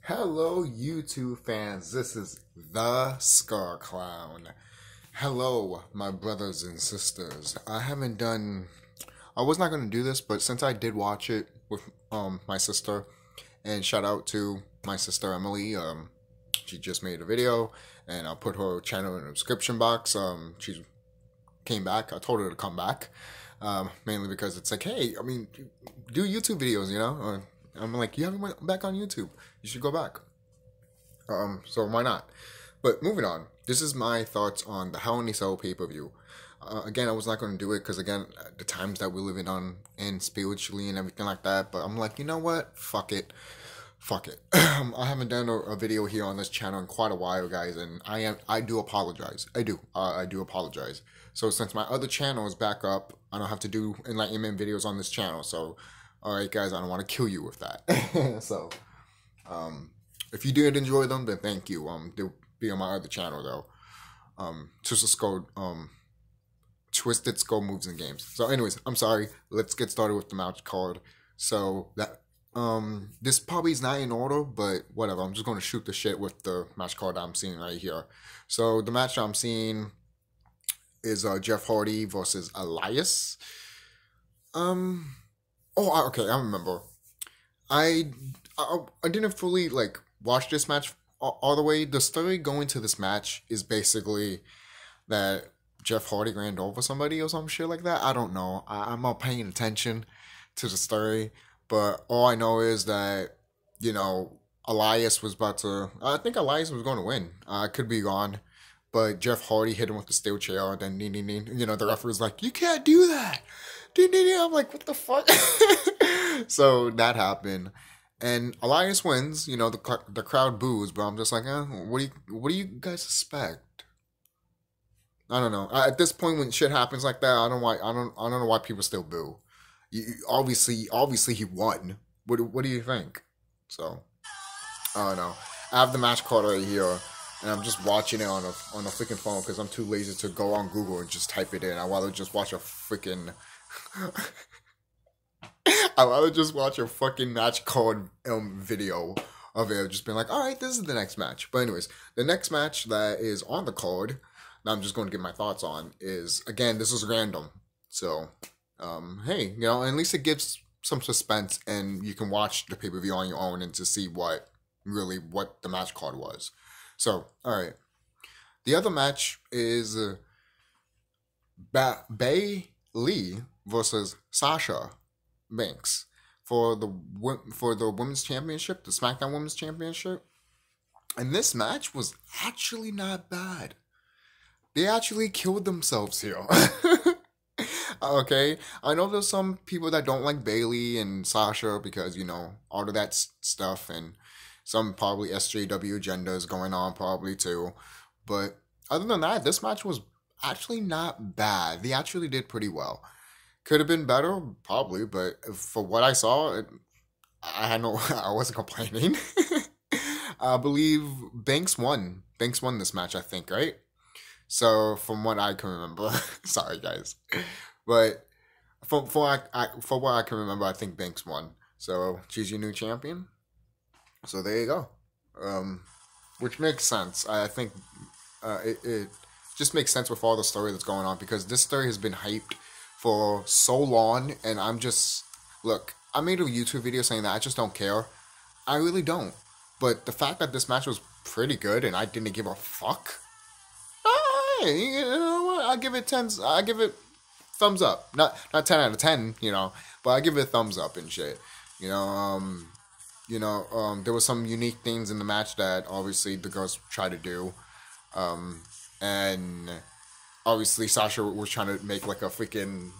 Hello, YouTube fans. This is TheSkullKlown. Hello, my brothers and sisters. I was not going to do this, but since I did watch it with my sister, and shout out to my sister Emily, she just made a video, and I'll put her channel in the description box. She came back. I told her to come back, mainly because it's like, hey, I mean, do YouTube videos, you know? I'm like, you haven't went back on YouTube. You should go back. So why not? But moving on. This is my thoughts on the Hell in a Cell pay-per-view. Again, I was not going to do it because, again, the times that we live in spiritually and everything like that. But I'm like, you know what? Fuck it. Fuck it. I haven't done a video here on this channel in quite a while, guys. And I do apologize. I do apologize. So since my other channel is back up, I don't have to do enlightenment videos on this channel. So, alright guys, I don't want to kill you with that. So, if you did enjoy them, then thank you. They'll be on my other channel though. Twisted Skull Moves and Games. So anyways, I'm sorry. Let's get started with the match card. So that this probably is not in order, but whatever. I'm just gonna shoot the shit with the match card I'm seeing right here. So the match I'm seeing is Jeff Hardy versus Elias. Oh, okay, I remember. I didn't fully, like, watch this match all the way. The story going to this match is basically that Jeff Hardy ran over somebody or some shit like that. I don't know. I'm not paying attention to the story. But all I know is that, you know, Elias was about to... I think Elias was going to win. I could be wrong. But Jeff Hardy hit him with the steel chair. And then, you know, the referee was like, you can't do that. I'm like, what the fuck? So that happened, and Elias wins. You know, the crowd boos, but I'm just like, what do you guys expect? I don't know. At this point, when shit happens like that, I don't know why people still boo. Obviously, he won. What do you think? So, I don't know. I have the match card right here, and I'm just watching it on a freaking phone because I'm too lazy to go on Google and just type it in. I'd rather just watch a freaking. I'd rather just watch a fucking match card video of it, just being like, alright, this is the next match. But anyways, the next match that is on the card, that I'm just going to give my thoughts on, is, again, this is random. So, hey, you know, at least it gives some suspense, and you can watch the pay-per-view on your own and to see what the match card was. So, alright. The other match is Bayley versus Sasha Banks for the women's championship, the SmackDown Women's Championship. And this match was actually not bad. They actually killed themselves here. Okay, I know there's some people that don't like Bayley and Sasha because, you know, all of that stuff, and some probably SJW agendas going on probably too. But other than that, this match was actually not bad. They actually did pretty well. Could have been better, probably, but for what I saw, I wasn't complaining. I believe Banks won. Banks won this match, I think, right? So, from what I can remember, sorry guys, but for what I can remember, I think Banks won. So, she's your new champion. So there you go. Which makes sense. I think it just makes sense with all the story that's going on, because this story has been hyped for so long, and I'm just, look, I made a YouTube video saying that I just don't care. I really don't. But the fact that this match was pretty good and I didn't give a fuck, you know what? I give it thumbs up. Not 10 out of 10, you know, but I give it a thumbs up and shit. You know, there were some unique things in the match that obviously the girls tried to do. And obviously Sasha was trying to make like a freaking,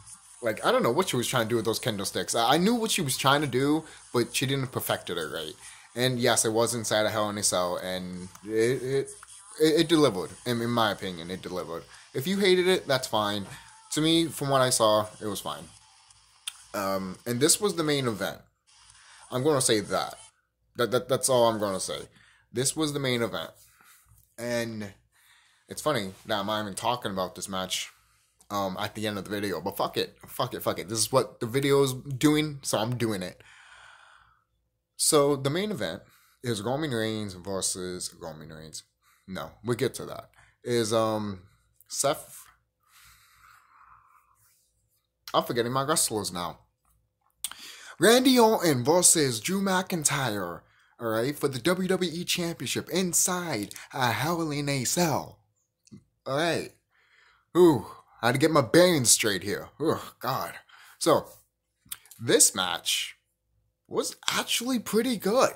like, I don't know what she was trying to do with those kendo sticks. I knew what she was trying to do, but she didn't perfect it right. And yes, it was inside a Hell in a Cell, and it delivered. In my opinion, it delivered. If you hated it, that's fine. To me, from what I saw, it was fine. And this was the main event. I'm going to say that. That's all I'm going to say. This was the main event. And it's funny that I'm not even talking about this match at the end of the video, but fuck it. This is what the video is doing, so I'm doing it. So the main event is Roman Reigns versus Roman Reigns. No, we'll get to that. Is Seth. I'm forgetting my wrestlers now. Randy Orton versus Drew McIntyre. Alright, for the WWE Championship inside a Hell in a Cell. Alright. Ooh, I had to get my bearings straight here. Oh, God. So, this match was actually pretty good,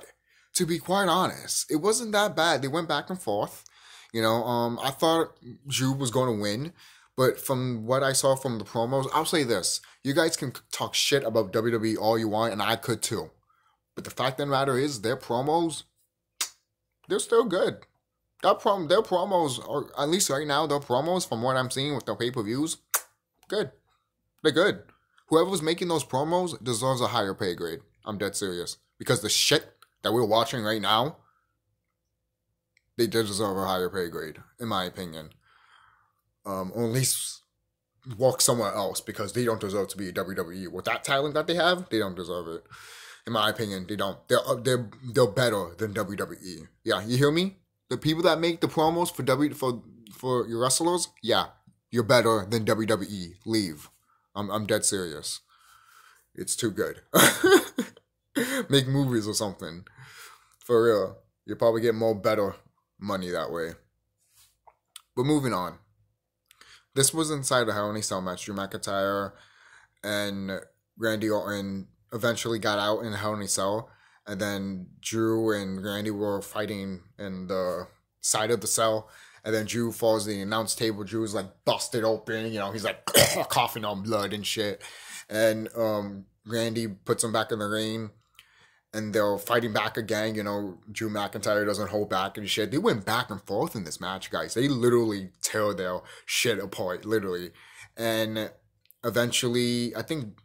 to be quite honest. It wasn't that bad. They went back and forth. I thought Drew was going to win, but from what I saw from the promos, I'll say this. You guys can talk shit about WWE all you want, and I could too. But the fact of the matter is, their promos, they're still good. Their promos, or at least right now, their promos, from what I'm seeing with the pay-per-views, good. They're good. Whoever's making those promos deserves a higher pay grade. I'm dead serious. Because the shit that we're watching right now, they deserve a higher pay grade, in my opinion. Or at least walk somewhere else, because they don't deserve to be a WWE. With that talent that they have, they don't deserve it. In my opinion, they don't. They're better than WWE. Yeah, you hear me? The people that make the promos for your wrestlers, yeah, you're better than WWE. Leave. I'm dead serious. It's too good. Make movies or something. For real. You'll probably get more better money that way. But moving on. This was inside a Hell in a Cell match. Drew McIntyre and Randy Orton eventually got out in Hell in a Cell. And then Drew and Randy were fighting in the side of the cell. And then Drew falls to the announce table. Drew's like busted open. He's like coughing on blood and shit. And Randy puts him back in the ring. And they're fighting back again. Drew McIntyre doesn't hold back and shit. They went back and forth in this match, guys. They literally tear their shit apart, literally. And eventually, I think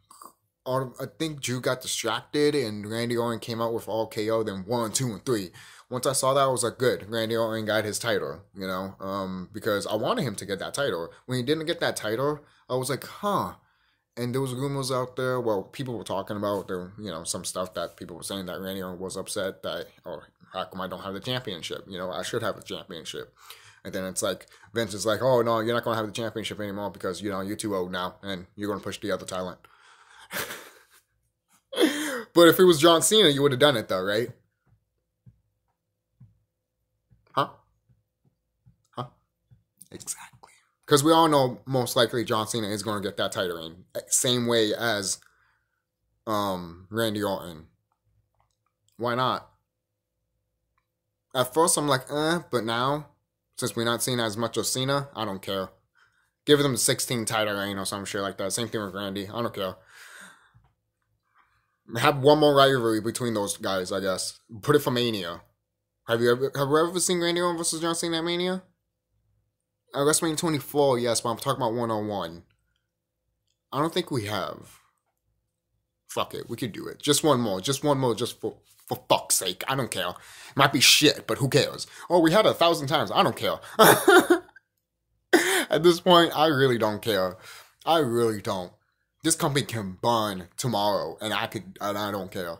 Drew got distracted and Randy Orton came out with all KO. Then 1, 2, and 3. Once I saw that, I was like, good. Randy Orton got his title, because I wanted him to get that title. When he didn't get that title, I was like, huh. And there was rumors out there, well, people were talking about, some stuff that people were saying that Randy Orton was upset that, how come I don't have the championship? I should have the championship. And then it's like, Vince is like, oh, no, you're not going to have the championship anymore because, you're too old now and you're going to push the other talent. But if it was John Cena, you would have done it though, right? Huh? Exactly. Because we all know most likely John Cena is going to get that title in. Same way as Randy Orton. Why not? At first I'm like, but now, since we're not seeing as much of Cena, I don't care. Give them the 16 title reign or some shit like that. Same thing with Randy. I don't care. Have one more rivalry between those guys, I guess. Put it for Mania. Have you ever seen Randy Orton versus John Cena at Mania? WrestleMania 24, yes, but I'm talking about 1-on-1. I don't think we have. Fuck it, we could do it. Just one more, just for fuck's sake. I don't care. It might be shit, but who cares? Oh, we had it 1,000 times. I don't care. At this point, I really don't care. I really don't. This company can burn tomorrow, and I don't care.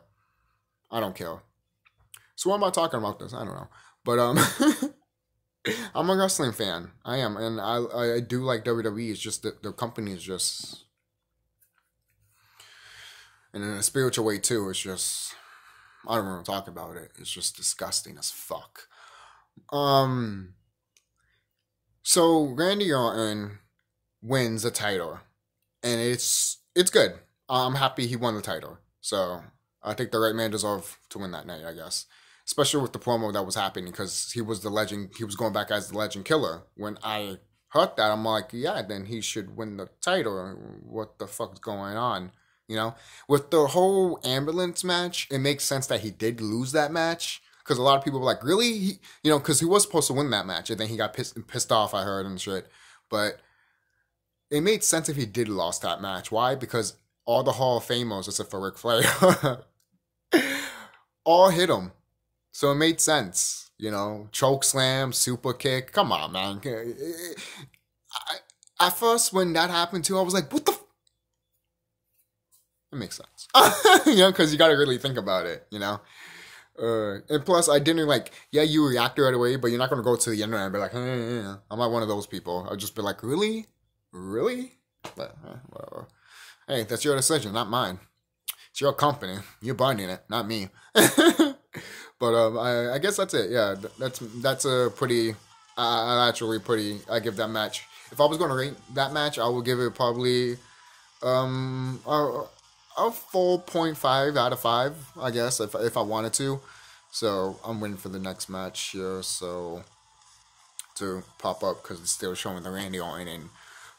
I don't care. So why am I talking about this? I don't know. But, I'm a wrestling fan. I am. And I do like WWE. It's just that the company is just... And in a spiritual way, too, it's just... I don't want to talk about it. It's just disgusting as fuck. So, Randy Orton wins a title. And it's good. I'm happy he won the title. So, I think the right man deserved to win that night, I guess. Especially with the promo that was happening, because he was the legend. He was going back as the legend killer. When I heard that, I'm like, yeah, then he should win the title. What the fuck's going on? With the whole ambulance match, it makes sense that he did lose that match. Because a lot of people were like, really? Because he was supposed to win that match. And then he got pissed off, I heard, and shit. But it made sense if he did lost that match. Why? Because all the Hall of Famers, except for Ric Flair, all hit him. So it made sense, choke slam, super kick. Come on, man. At first, when that happened too, I was like, what the? It makes sense. Because you got to really think about it, And plus, I didn't like, yeah, you react right away, but you're not going to go to the internet and be like, I'm not one of those people. I'll just be like, really? Really? But, whatever. Hey, that's your decision, not mine. It's your company. You're binding it, not me. But I guess that's it. Yeah, that's a pretty, actually pretty, I give that match. If I was going to rate that match, I would give it probably a 4.5 out of 5, I guess, if I wanted to. So I'm waiting for the next match here, so to pop up because it's still showing the Randy Orton and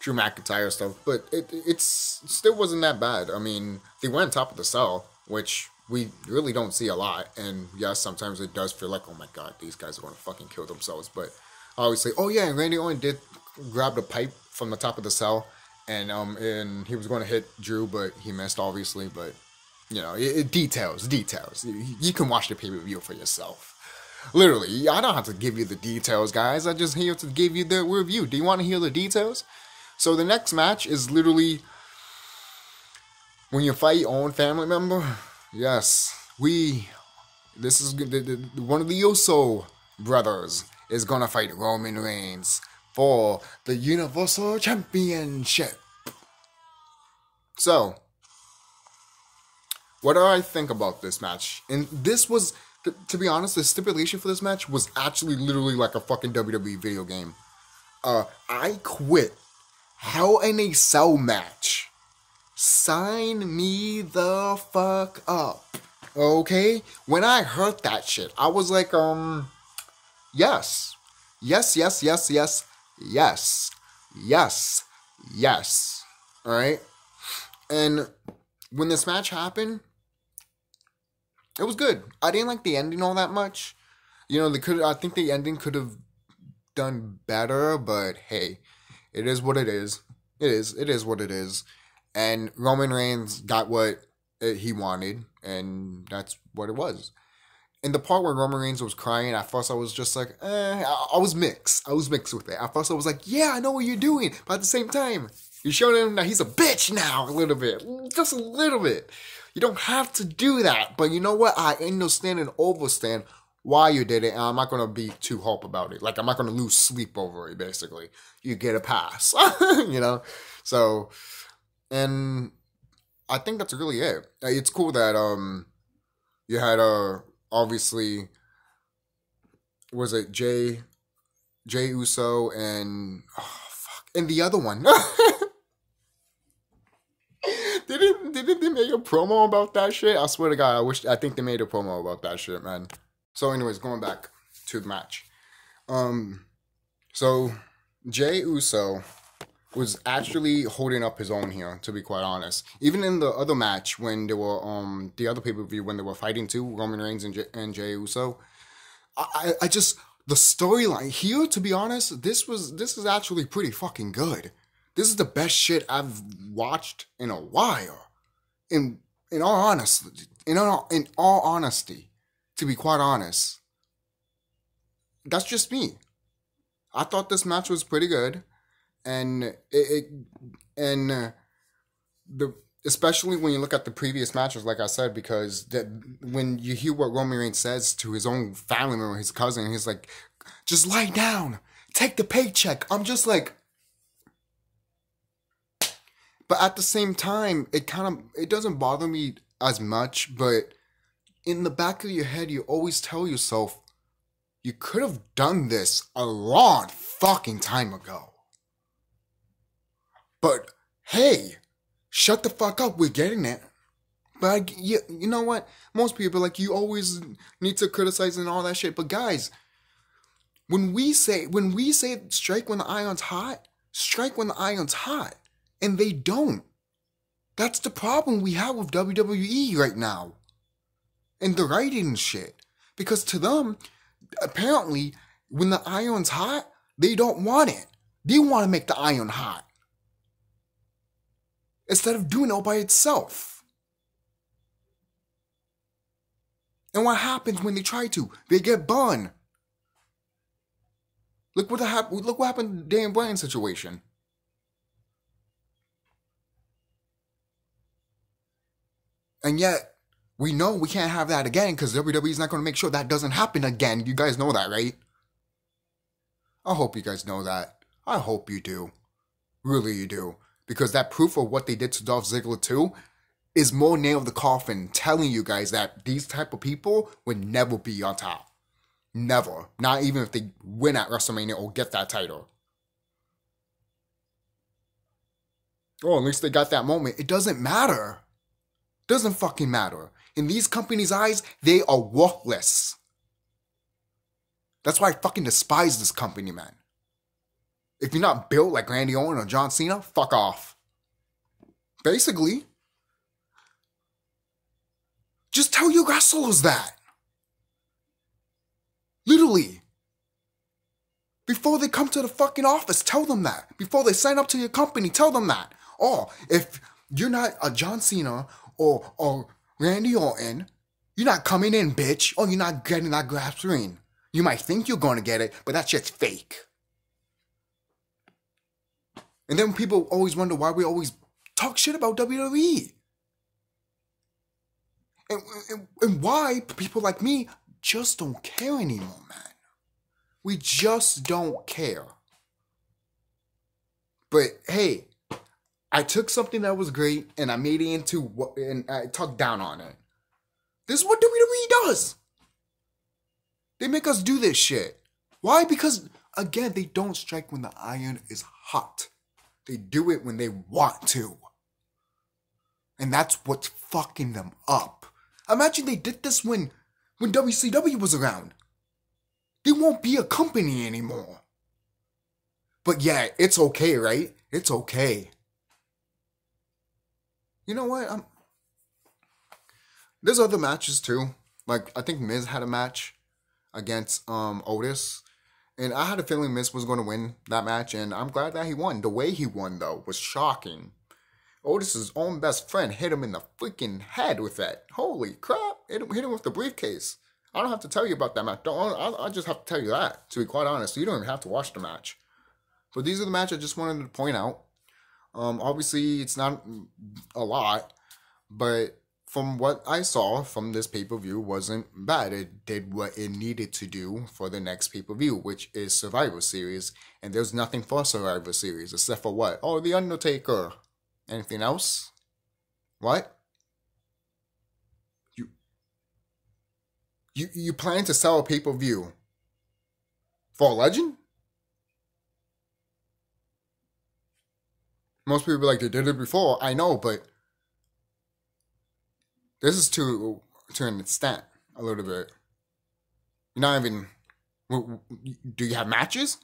Drew McIntyre stuff. But it's still wasn't that bad. I mean, they went on top of the cell, which we really don't see a lot. And yes, sometimes it does feel like, oh my god, these guys are going to fucking kill themselves. But obviously, oh yeah, and Randy Orton did grab the pipe from the top of the cell. And he was going to hit Drew, but he missed, obviously. But, you know, details. You can watch the pay-per-view for yourself. Literally, I don't have to give you the details, guys. I just here to give you the review. Do you want to hear the details? So the next match is literally when you fight your own family member. Yes, this is one of the Uso brothers is going to fight Roman Reigns for the Universal Championship. So, what do I think about this match? And this was, to be honest, the stipulation for this match was actually literally like a fucking WWE video game. I quit Hell in a Cell match. Sign me the fuck up. Okay? When I heard that shit, I was like, yes. Yes. Alright? And when this match happened, it was good. I didn't like the ending all that much. You know, I think the ending could have done better, but hey, it is what it is. It is what it is. And Roman Reigns got what he wanted, and that's what it was. In the part where Roman Reigns was crying, at first I was just like, I was mixed. I was mixed with it. At first I was like, yeah, I know what you're doing. But at the same time, you're showing him that he's a bitch now a little bit. Just a little bit. You don't have to do that. But you know what? I understand and overstand why you did it. And I'm not going to be too hype about it. Like, I'm not going to lose sleep over it, basically. You get a pass. You know? So, and I think that's really it. It's cool that you had obviously, was it Jay Uso and and the other one. Didn't they make a promo about that shit? I swear to God, I think they made a promo about that shit, man. So anyways, going back to the match. So Jay Uso was actually holding up his own here, to be quite honest. Even in the other match, when they were the other pay-per-view, when they were fighting too, Roman Reigns and Jay Uso, I just, the storyline here, to be honest, this is actually pretty fucking good. This is the best shit I've watched in a while. In all honesty, to be quite honest, that's just me. I thought this match was pretty good. And especially when you look at the previous matches, like I said, because when you hear what Roman Reigns says to his own family member, his cousin, he's like, just lie down, take the paycheck. I'm just like, but at the same time, it doesn't bother me as much, but in the back of your head, you always tell yourself, you could have done this a long fucking time ago. But, hey, shut the fuck up, we're getting it. But, you know what? Most people, like, you always need to criticize and all that shit. But, guys, when we say strike when the iron's hot, strike when the iron's hot. And they don't. That's the problem we have with WWE right now. And the writing and shit. Because to them, apparently, when the iron's hot, they don't want it. They want to make the iron hot. Instead of doing it all by itself. And what happens when they try to? They get burned. Look what happened to the Dan Bryan situation. And yet, We know we can't have that again because WWE's not going to make sure that doesn't happen again. You guys know that, right? I hope you guys know that. I hope you do. Really, you do. Because that proof of what they did to Dolph Ziggler too is more nail of the coffin telling you guys that these type of people would never be on top. Never. Not even if they win at WrestleMania or get that title. Or at least they got that moment. It doesn't matter. Doesn't fucking matter. In these companies' eyes, they are worthless. That's why I fucking despise this company, man. If you're not built like Randy Orton or John Cena, fuck off. Basically. Just tell your wrestlers that. Literally. Before they come to the fucking office, tell them that. Before they sign up to your company, tell them that. Or if you're not a John Cena or Randy Orton, you're not coming in, bitch. Or you're not getting that glass ring. You might think you're going to get it, but that shit's fake. And then people always wonder why we always talk shit about WWE. And why people like me just don't care anymore, man. We just don't care. But hey, I took something that was great and I made it into what, and I talked down on it. This is what WWE does. They make us do this shit. Why? Because, again, they don't strike when the iron is hot. They do it when they want to. And that's what's fucking them up. Imagine they did this when WCW was around. They won't be a company anymore. But yeah, it's okay, right? It's okay. You know what? There's other matches too. Like, I think Miz had a match against Otis. And I had a feeling Miz was going to win that match, and I'm glad that he won. The way he won, though, was shocking. Otis's own best friend hit him in the freaking head with that. Holy crap. Hit him with the briefcase. I don't have to tell you about that match. I just have to tell you that, to be quite honest. You don't even have to watch the match. But these are the matches I just wanted to point out. Obviously, it's not a lot, but from what I saw from this pay-per-view wasn't bad. It did what it needed to do for the next pay-per-view, which is Survivor Series. And there's nothing for Survivor Series except for what? Oh, The Undertaker. Anything else? What? You plan to sell a pay-per-view for a legend? Most people be like, they did it before. I know, but this is to an extent, a little bit. You're not even... Do you have matches?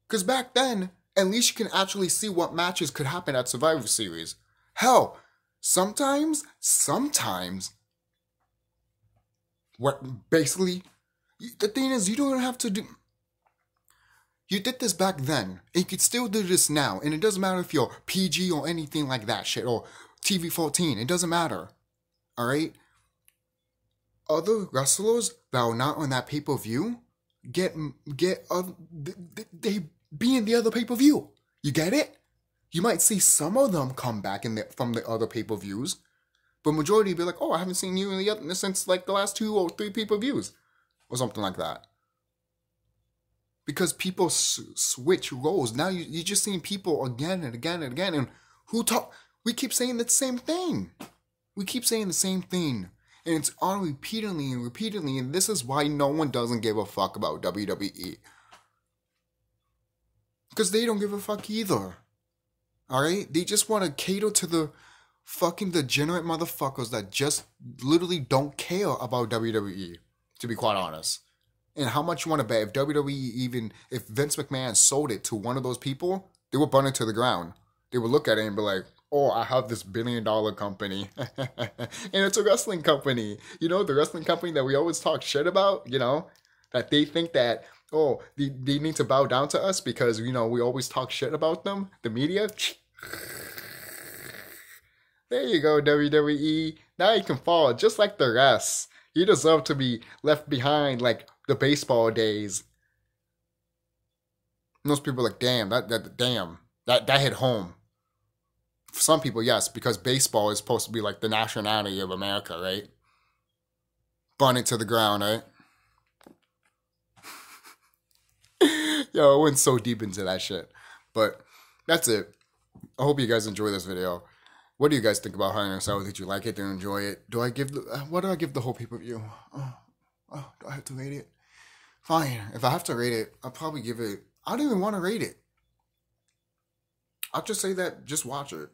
Because back then, at least you can actually see what matches could happen at Survivor Series. Hell, sometimes, what basically, the thing is, you don't have to do... You did this back then, and you could still do this now, and it doesn't matter if you're PG or anything like that shit, or TV-14, it doesn't matter, alright? Other wrestlers that are not on that pay-per-view, they be in the other pay-per-view, you get it? You might see some of them come back from the other pay-per-views, but majority be like, oh, I haven't seen you since like the last 2 or 3 pay-per-views, or something like that. Because people switch roles. Now you're just seeing people again and again and again. And we keep saying the same thing. We keep saying the same thing. And it's on repeatedly and repeatedly. And this is why no one doesn't give a fuck about WWE. Because they don't give a fuck either. Alright? They just want to cater to the fucking degenerate motherfuckers that just literally don't care about WWE. To be quite honest. And how much you want to bet if WWE if Vince McMahon sold it to one of those people, they would burn it to the ground. They would look at it and be like, oh, I have this $1 billion company. And it's a wrestling company. You know, the wrestling company that we always talk shit about, you know, that they think that, oh, they need to bow down to us because, you know, we always talk shit about them. The media. There you go, WWE. Now you can fall just like the rest. You deserve to be left behind like the baseball days. Most people are like, damn, that hit home. For some people, yes, because baseball is supposed to be like the nationality of America, right? Burn it to the ground, right? Yo, I went so deep into that shit. But that's it. I hope you guys enjoy this video. What do you guys think about Hell in a Cell? Did you like it? Did you enjoy it? Do I give the what do I give the whole pay-per-view? Do I have to rate it? Fine. If I have to rate it, I'll probably give it. I don't even want to rate it. I'll just say that just watch it.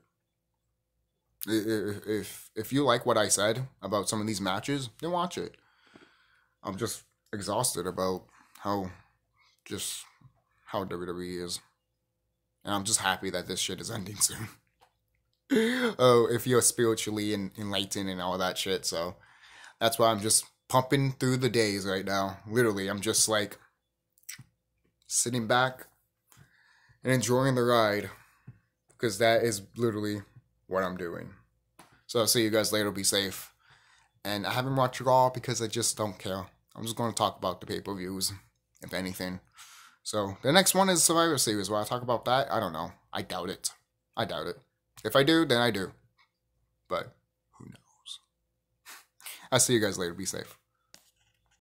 If you like what I said about some of these matches, then watch it. I'm just exhausted about how WWE is. And I'm just happy that this shit is ending soon. Oh, if you're spiritually enlightened and all that shit. So that's why I'm just pumping through the days right now. Literally, I'm just like sitting back and enjoying the ride. Because that is literally what I'm doing. So I'll see you guys later. Be safe. And I haven't watched Raw because I just don't care. I'm just going to talk about the pay-per-views, if anything. So the next one is Survivor Series. Will I talk about that? I don't know. I doubt it. I doubt it. If I do, then I do. But who knows? I'll see you guys later. Be safe.